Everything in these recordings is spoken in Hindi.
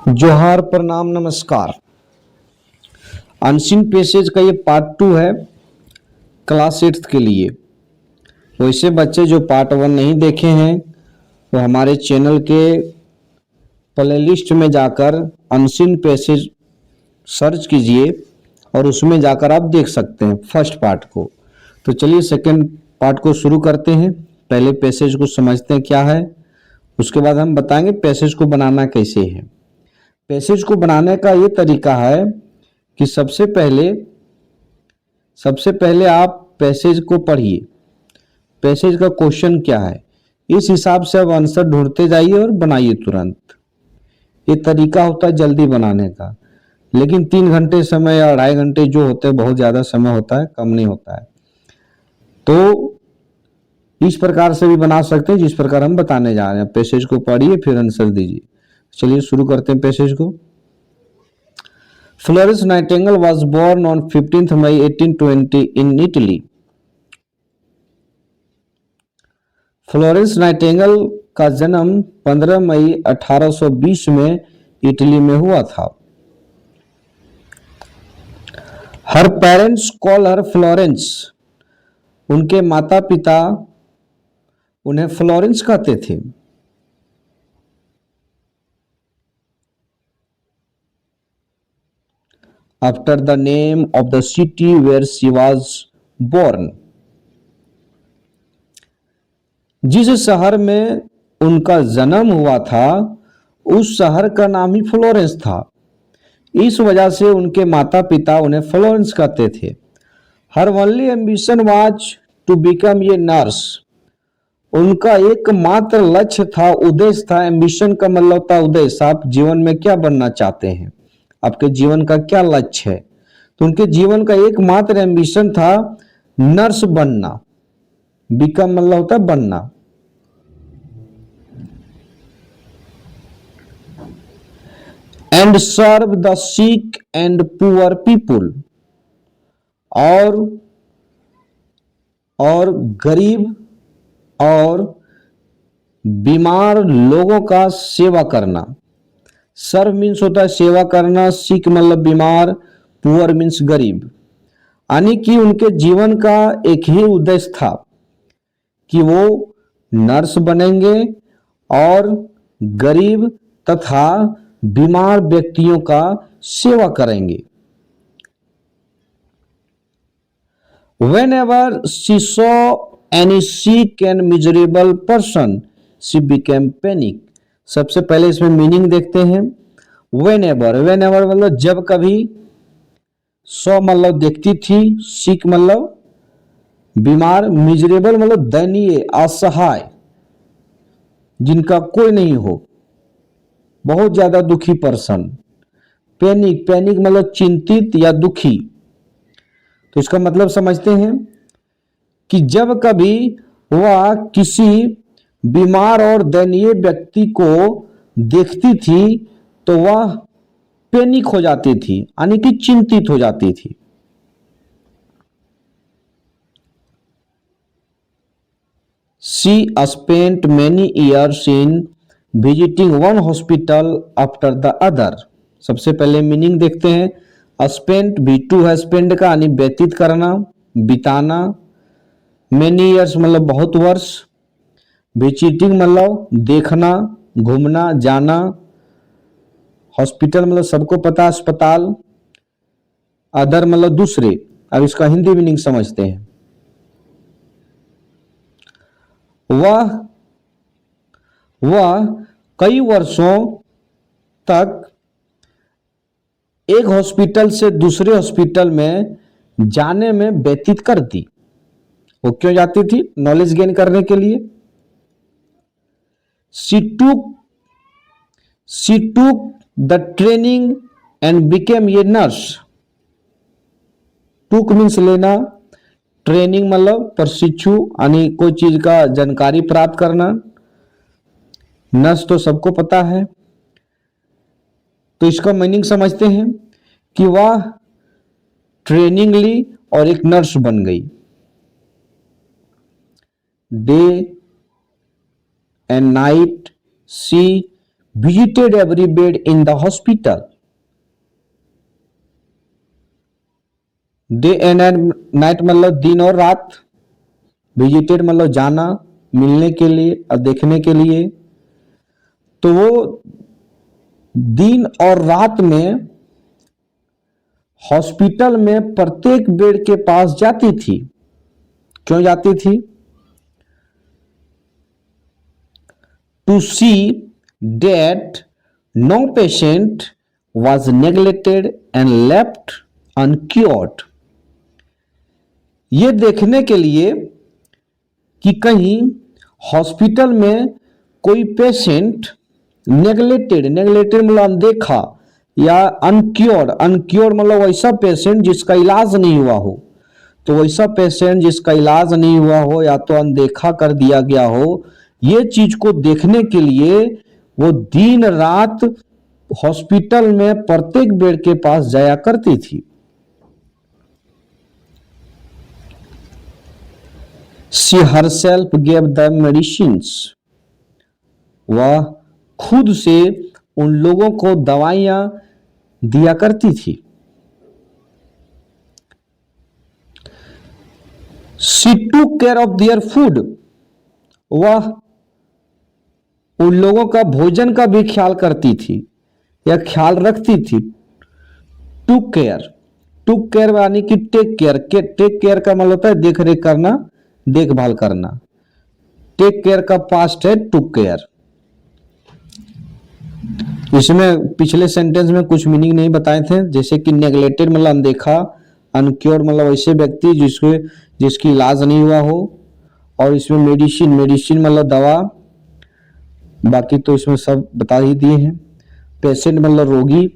जोहार, प्रणाम, नमस्कार। अनसीन पैसेज का ये पार्ट 2 है क्लास 8 के लिए। वैसे बच्चे जो पार्ट 1 नहीं देखे हैं वो हमारे चैनल के प्लेलिस्ट में जाकर अनसीन पैसेज सर्च कीजिए और उसमें जाकर आप देख सकते हैं फर्स्ट पार्ट को। तो चलिए सेकंड पार्ट को शुरू करते हैं। पहले पैसेज को समझते हैं क्या है, उसके बाद हम बताएंगे पैसेज को बनाना कैसे है। पैसेज को बनाने का ये तरीका है कि सबसे पहले आप पैसेज को पढ़िए, पैसेज का क्वेश्चन क्या है, इस हिसाब से आप आंसर ढूंढते जाइए और बनाइए तुरंत। ये तरीका होता है जल्दी बनाने का, लेकिन 3 घंटे समय या 2.5 घंटे जो होते हैं बहुत ज़्यादा समय होता है, कम नहीं होता है। तो इस प्रकार से भी बना सकते हैं जिस प्रकार हम बताने जा रहे हैं। पैसेज को पढ़िए फिर आंसर दीजिए। चलिए शुरू करते हैं पैसेज को। Florence Nightingale was born on 15th May 1820 in Italy. Florence Nightingale का जन्म 15 मई 1820 में इटली में हुआ था। हर पेरेंट्स कॉल हर फ्लोरेंस, उनके माता पिता उन्हें फ्लोरेंस कहते थे। After the name of the city where she was born. जिस शहर में उनका जन्म हुआ था उस शहर का नाम ही फ्लोरेंस था। इस वजह से उनके माता पिता उन्हें फ्लोरेंस कहते थे। Her only ambition was to become a nurse. उनका एकमात्र लक्ष्य था, उद्देश्य था। एम्बिशन का मतलब था उद्देश्य। आप जीवन में क्या बनना चाहते हैं, आपके जीवन का क्या लक्ष्य है। तो उनके जीवन का एकमात्र एम्बिशन था नर्स बनना। बिकम मतलब होता है बनना। And serve the sick and poor people, और गरीब और बीमार लोगों का सेवा करना। सर्व मीन्स होता है सेवा करना, सिक मतलब बीमार, पुअर मीन्स गरीब। यानी कि उनके जीवन का एक ही उद्देश्य था कि वो नर्स बनेंगे और गरीब तथा बीमार व्यक्तियों का सेवा करेंगे। Whenever she saw any sick and miserable person, she became panic. सबसे पहले इसमें मीनिंग देखते हैं। Whenever मतलब जब कभी, सो मतलब देखती थी, सिक मतलब बीमार, मिजरेबल मतलब दयनीय, असहाय, जिनका कोई नहीं हो, बहुत ज्यादा दुखी पर्सन। पैनिक मतलब चिंतित या दुखी। तो इसका मतलब समझते हैं कि जब कभी वह किसी बीमार और दयनीय व्यक्ति को देखती थी तो वह पैनिक हो जाती थी, यानी कि चिंतित हो जाती थी। She spent many years in visiting one hospital after the other. सबसे पहले मीनिंग देखते हैं। स्पेंट V2 है स्पेंड का, यानी व्यतीत करना, बिताना। मेनी ईयर्स मतलब बहुत वर्ष। विजिटिंग मतलब देखना, घूमना, जाना। हॉस्पिटल मतलब सबको पता अस्पताल। अदर मतलब दूसरे। अब इसका हिंदी मीनिंग समझते हैं। वह कई वर्षों तक एक हॉस्पिटल से दूसरे हॉस्पिटल में जाने में व्यतीत करती। वो क्यों जाती थी? नॉलेज गेन करने के लिए। She took the training and became a nurse. took means लेना, ट्रेनिंग मतलब प्रशिक्षु, यानी कोई चीज का जानकारी प्राप्त करना। नर्स तो सबको पता है। तो इसका मीनिंग समझते हैं कि वह ट्रेनिंग ली और एक नर्स बन गई। Day and night she visited every bed in the hospital. Day and night मतलब दिन और रात, विजिटेड मतलब जाना, मिलने के लिए और देखने के लिए। तो वो दिन और रात में हॉस्पिटल में प्रत्येक बेड के पास जाती थी। क्यों जाती थी? To see that no patient was neglected and left uncured. ये देखने के लिए कि कहीं हॉस्पिटल में कोई पेशेंट नेग्लेक्टेड मतलब अनदेखा, या अनक्योर्ड मतलब वैसा पेशेंट जिसका इलाज नहीं हुआ हो। तो वैसा पेशेंट जिसका इलाज नहीं हुआ हो या तो अनदेखा कर दिया गया हो, ये चीज को देखने के लिए वो दिन रात हॉस्पिटल में प्रत्येक बेड के पास जाया करती थी। She herself gave the medicines. वह खुद से उन लोगों को दवाइयां दिया करती थी। She took care of their food. वह उन लोगों का भोजन का भी ख्याल करती थी या ख्याल रखती थी। टू केयर यानी कि टेक केयर का मतलब होता है देख रेख करना, देखभाल करना। टेक केयर का पास्ट है टू केयर। इसमें पिछले सेंटेंस में कुछ मीनिंग नहीं बताए थे, जैसे कि नेग्लेक्टेड मतलब अनदेखा, अनक्योर्ड मतलब ऐसे व्यक्ति जिसकी इलाज नहीं हुआ हो, और इसमें मेडिसिन मतलब दवा, बाकी तो इसमें सब बता ही दिए हैं। पेशेंट मतलब रोगी।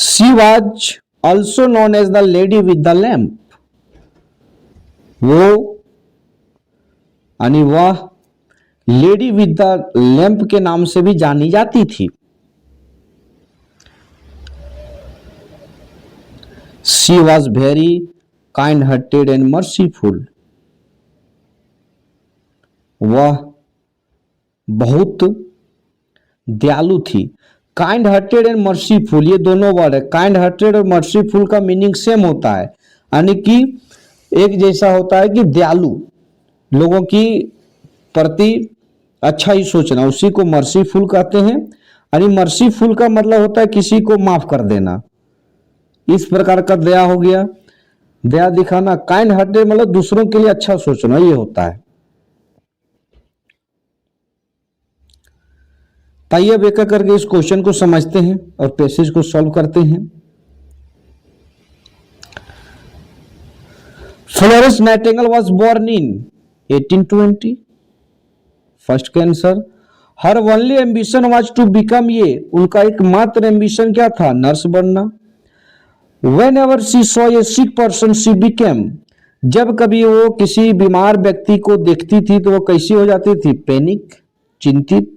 She was also known as the lady with the lamp. वो यानी वह लेडी विद द लैंप के नाम से भी जानी जाती थी। She was very kind-hearted and merciful. वह बहुत दयालु थी। काइंड हार्टेड एंड मर्सीफुल ये दोनों वर्ड है। काइंड हार्टेड और मर्सीफुल का मीनिंग सेम होता है, यानी कि एक जैसा होता है कि दयालु, लोगों की प्रति अच्छा ही सोचना, उसी को मर्सीफुल कहते हैं। यानी मर्सीफुल का मतलब होता है किसी को माफ कर देना, इस प्रकार का दया हो गया, दया दिखाना। काइंड हार्टेड मतलब दूसरों के लिए अच्छा सोचना, ये होता है। ताइए अब एक करके इस क्वेश्चन को समझते हैं और पैसेज को सॉल्व करते हैं। Florence Nightingale was born in 1820। First का answer. Her only ambition was to become, ये उनका एकमात्र एम्बिशन क्या था? नर्स बनना। Whenever she saw a sick person, she became, जब कभी वो किसी बीमार व्यक्ति को देखती थी तो वो कैसी हो जाती थी? पैनिक, चिंतित।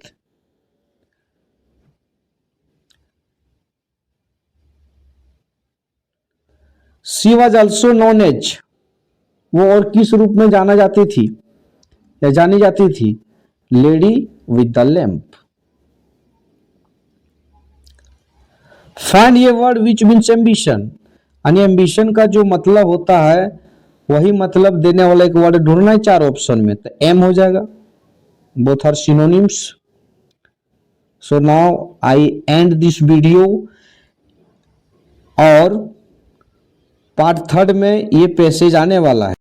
She was also known as, वो और किस रूप में जाना जाती थी या जानी जाती थी? Lady with the lamp. Find ये वर्ड विच मीन्स एम्बिशन, यानी एम्बिशन का जो मतलब होता है वही मतलब देने वाला एक वर्ड ढूंढना है चार ऑप्शन में, तो एम हो जाएगा। Both are synonyms. So now I end this video, और पार्ट थर्ड में ये पैसेज आने वाला है।